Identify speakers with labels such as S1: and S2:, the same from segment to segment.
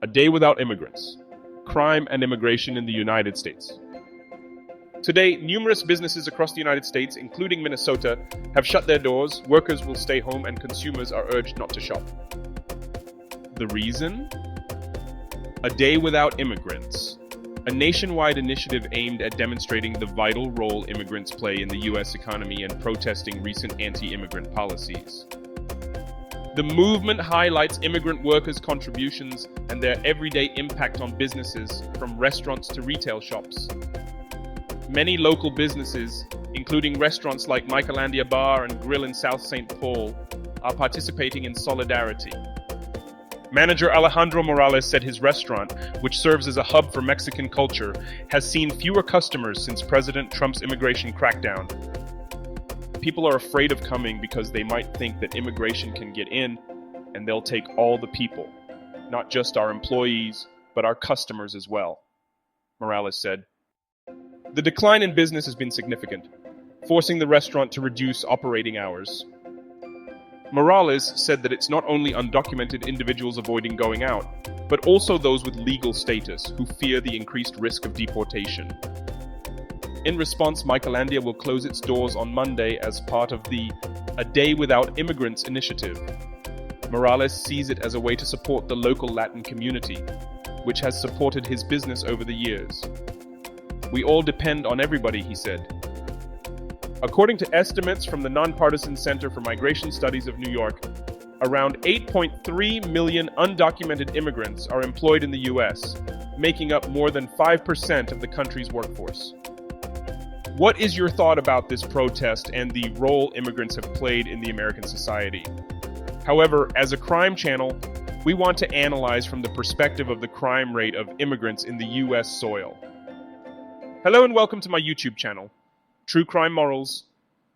S1: A Day Without Immigrants: Crime and Immigration in the United States. Today, numerous businesses across the United States, including Minnesota, have shut their doors, workers will stay home, and consumers are urged not to shop. The reason? A Day Without Immigrants, a nationwide initiative aimed at demonstrating the vital role immigrants play in the U.S. economy and protesting recent anti-immigrant policies. The movement highlights immigrant workers' contributions and their everyday impact on businesses, from restaurants to retail shops. Many local businesses, including restaurants like Michaelandia Bar and Grill in South St. Paul, are participating in solidarity. Manager Alejandro Morales said his restaurant, which serves as a hub for Mexican culture, has seen fewer customers since President Trump's immigration crackdown. People are afraid of coming because they might think that immigration can get in and they'll take all the people, not just our employees, but our customers as well, Morales said. The decline in business has been significant, forcing the restaurant to reduce operating hours. Morales said that it's not only undocumented individuals avoiding going out, but also those with legal status who fear the increased risk of deportation. In response, Michaelandia will close its doors on Monday as part of the A Day Without Immigrants initiative. Morales sees it as a way to support the local Latin community, which has supported his business over the years. We all depend on everybody, he said. According to estimates from the Nonpartisan Center for Migration Studies of New York, around 8.3 million undocumented immigrants are employed in the U.S., making up more than 5% of the country's workforce. What is your thought about this protest and the role immigrants have played in the American society? However, as a crime channel, we want to analyze from the perspective of the crime rate of immigrants in the U.S. soil. Hello and welcome to my YouTube channel, True Crime Morals,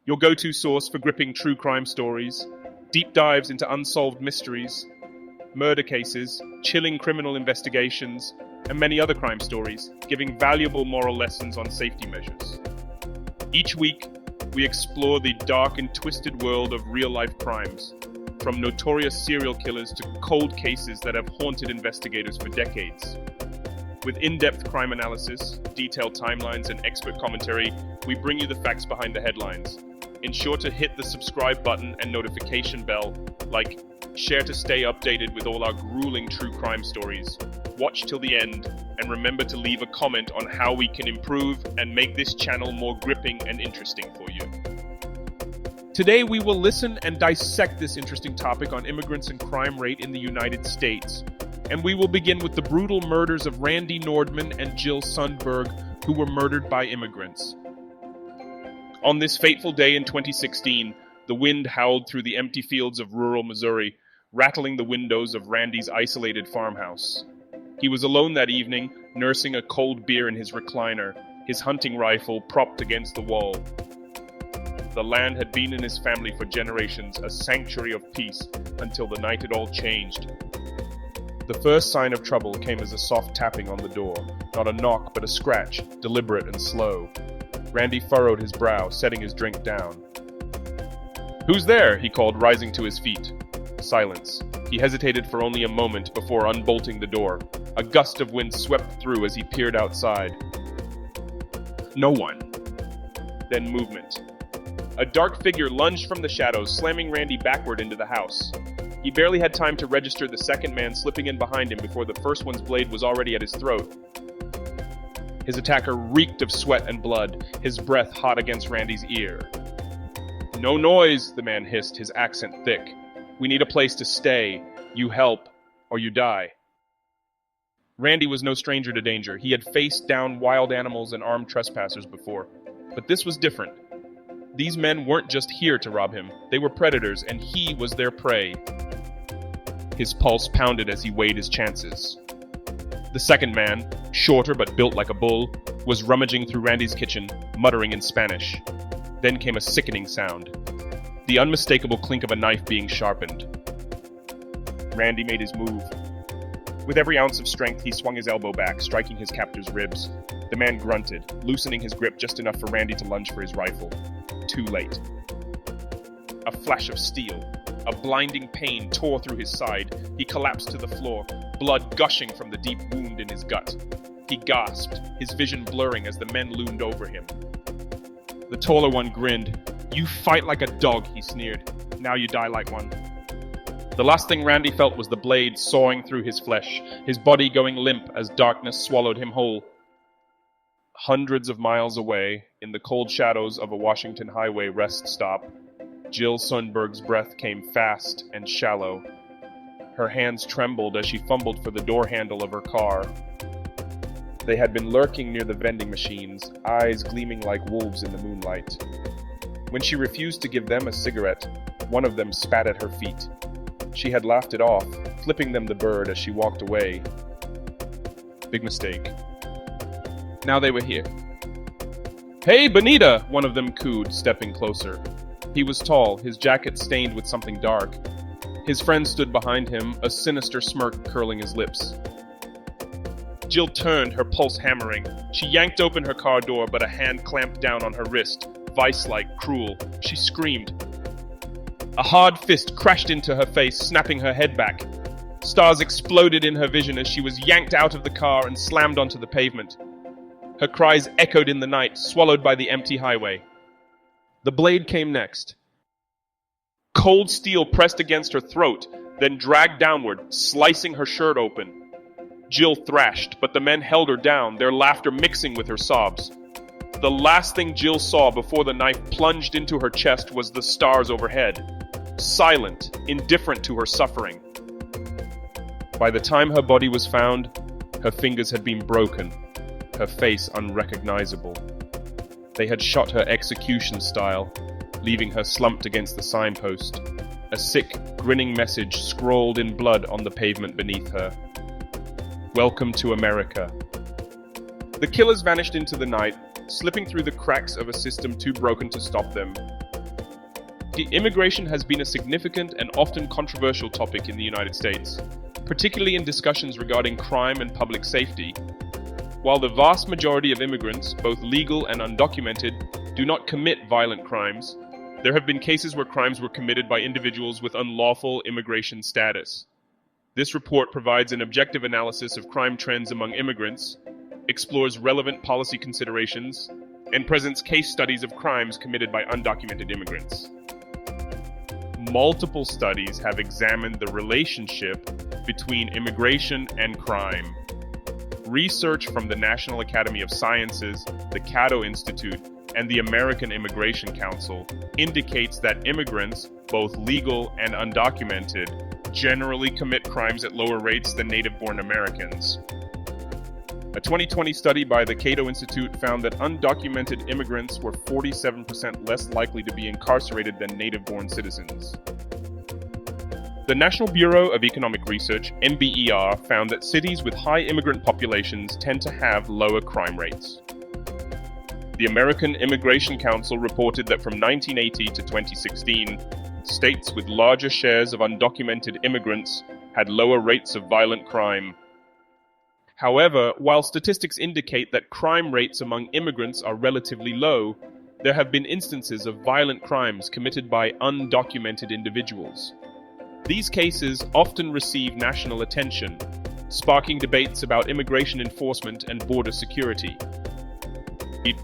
S1: your go-to source for gripping true crime stories, deep dives into unsolved mysteries, murder cases, chilling criminal investigations, and many other crime stories, giving valuable moral lessons on safety measures. Each week, we explore the dark and twisted world of real-life crimes, from notorious serial killers to cold cases that have haunted investigators for decades. With in-depth crime analysis, detailed timelines, and expert commentary, we bring you the facts behind the headlines. Ensure to hit the subscribe button and notification bell, share to stay updated with all our grueling true crime stories. Watch till the end, and remember to leave a comment on how we can improve and make this channel more gripping and interesting for you. Today we will listen and dissect this interesting topic on immigrants and crime rate in the United States. And we will begin with the brutal murders of Randy Nordman and Jill Sundberg, who were murdered by immigrants. On this fateful day in 2016, the wind howled through the empty fields of rural Missouri, rattling the windows of Randy's isolated farmhouse. He was alone that evening, nursing a cold beer in his recliner, his hunting rifle propped against the wall. The land had been in his family for generations, a sanctuary of peace, until the night it all changed. The first sign of trouble came as a soft tapping on the door, not a knock but a scratch, deliberate and slow. Randy furrowed his brow, setting his drink down. "Who's there?" he called, rising to his feet. Silence. He hesitated for only a moment before unbolting the door. A gust of wind swept through as he peered outside. No one. Then movement. A dark figure lunged from the shadows, slamming Randy backward into the house. He barely had time to register the second man slipping in behind him before the first one's blade was already at his throat. His attacker reeked of sweat and blood, his breath hot against Randy's ear. "No noise," the man hissed, his accent thick. "We need a place to stay. You help, or you die." Randy was no stranger to danger. He had faced down wild animals and armed trespassers before. But this was different. These men weren't just here to rob him. They were predators, and he was their prey. His pulse pounded as he weighed his chances. The second man, shorter but built like a bull, was rummaging through Randy's kitchen, muttering in Spanish. Then came a sickening sound. The unmistakable clink of a knife being sharpened. Randy made his move. With every ounce of strength, he swung his elbow back, striking his captor's ribs. The man grunted, loosening his grip just enough for Randy to lunge for his rifle. Too late. A flash of steel. A blinding pain tore through his side. He collapsed to the floor, blood gushing from the deep wound in his gut. He gasped, his vision blurring as the men loomed over him. The taller one grinned. "You fight like a dog," he sneered. "Now you die like one." The last thing Randy felt was the blade sawing through his flesh, his body going limp as darkness swallowed him whole. Hundreds of miles away, in the cold shadows of a Washington highway rest stop, Jill Sundberg's breath came fast and shallow. Her hands trembled as she fumbled for the door handle of her car. They had been lurking near the vending machines, eyes gleaming like wolves in the moonlight. When she refused to give them a cigarette, one of them spat at her feet. She had laughed it off, flipping them the bird as she walked away. Big mistake. Now they were here. "Hey, Bonita!" one of them cooed, stepping closer. He was tall, his jacket stained with something dark. His friend stood behind him, a sinister smirk curling his lips. Jill turned, her pulse hammering. She yanked open her car door, but a hand clamped down on her wrist, vice-like, cruel. She screamed. A hard fist crashed into her face, snapping her head back. Stars exploded in her vision as she was yanked out of the car and slammed onto the pavement. Her cries echoed in the night, swallowed by the empty highway. The blade came next. Cold steel pressed against her throat, then dragged downward, slicing her shirt open. Jill thrashed, but the men held her down, their laughter mixing with her sobs. The last thing Jill saw before the knife plunged into her chest was the stars overhead, silent, indifferent to her suffering. By the time her body was found, her fingers had been broken, her face unrecognizable. They had shot her execution style, leaving her slumped against the signpost, a sick, grinning message scrawled in blood on the pavement beneath her. "Welcome to America." The killers vanished into the night, slipping through the cracks of a system too broken to stop them. Immigration has been a significant and often controversial topic in the United States, particularly in discussions regarding crime and public safety. While the vast majority of immigrants, both legal and undocumented, do not commit violent crimes, there have been cases where crimes were committed by individuals with unlawful immigration status. This report provides an objective analysis of crime trends among immigrants, explores relevant policy considerations, and presents case studies of crimes committed by undocumented immigrants. Multiple studies have examined the relationship between immigration and crime. Research from the National Academy of Sciences, the Cato Institute, and the American Immigration Council indicates that immigrants, both legal and undocumented, generally commit crimes at lower rates than native-born Americans. A 2020 study by the Cato Institute found that undocumented immigrants were 47% less likely to be incarcerated than native-born citizens. The National Bureau of Economic Research, NBER, found that cities with high immigrant populations tend to have lower crime rates. The American Immigration Council reported that from 1980 to 2016, states with larger shares of undocumented immigrants had lower rates of violent crime. However, while statistics indicate that crime rates among immigrants are relatively low, there have been instances of violent crimes committed by undocumented individuals. These cases often receive national attention, sparking debates about immigration enforcement and border security.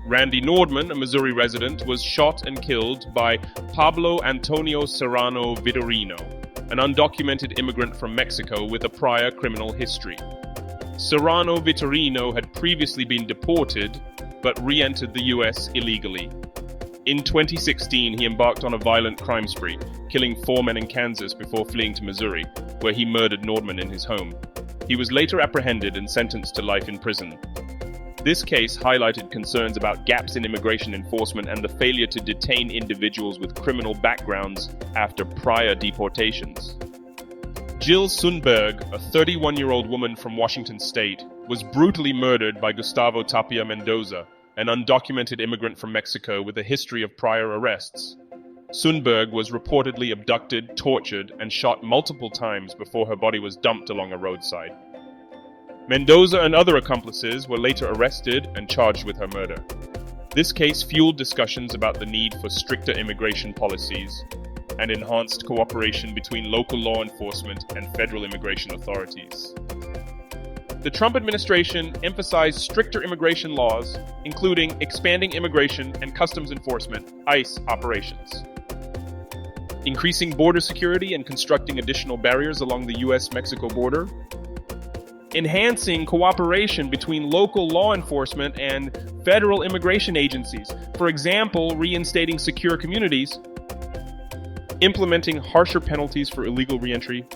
S1: Randy Nordman, a Missouri resident, was shot and killed by Pablo Antonio Serrano Vitorino, an undocumented immigrant from Mexico with a prior criminal history. Serrano Vitorino had previously been deported, but re-entered the U.S. illegally. In 2016, he embarked on a violent crime spree, killing 4 men in Kansas before fleeing to Missouri, where he murdered Nordman in his home. He was later apprehended and sentenced to life in prison. This case highlighted concerns about gaps in immigration enforcement and the failure to detain individuals with criminal backgrounds after prior deportations. Jill Sundberg, a 31-year-old woman from Washington State, was brutally murdered by Gustavo Tapia Mendoza, an undocumented immigrant from Mexico with a history of prior arrests. Sundberg was reportedly abducted, tortured, and shot multiple times before her body was dumped along a roadside. Mendoza and other accomplices were later arrested and charged with her murder. This case fueled discussions about the need for stricter immigration policies. and enhanced cooperation between local law enforcement and federal immigration authorities. The Trump administration emphasized stricter immigration laws, including expanding immigration and customs enforcement (ICE) operations, increasing border security and constructing additional barriers along the U.S.-Mexico border, enhancing cooperation between local law enforcement and federal immigration agencies, for example, reinstating secure communities, implementing harsher penalties for illegal reentry.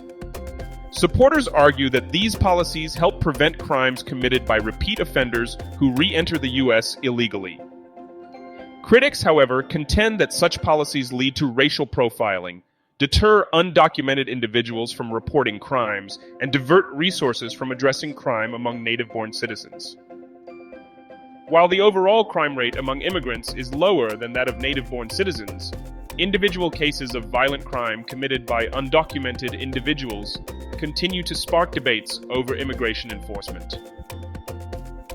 S1: Supporters argue that these policies help prevent crimes committed by repeat offenders who re-enter the U.S. illegally. Critics, however, contend that such policies lead to racial profiling, deter undocumented individuals from reporting crimes, and divert resources from addressing crime among native-born citizens. While the overall crime rate among immigrants is lower than that of native-born citizens, individual cases of violent crime committed by undocumented individuals continue to spark debates over immigration enforcement.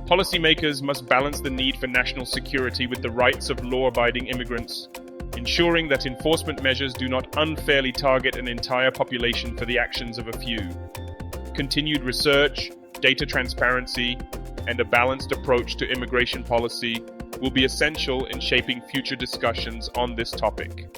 S1: Policymakers must balance the need for national security with the rights of law-abiding immigrants, ensuring that enforcement measures do not unfairly target an entire population for the actions of a few. Continued research, data transparency, and a balanced approach to immigration policy will be essential in shaping future discussions on this topic.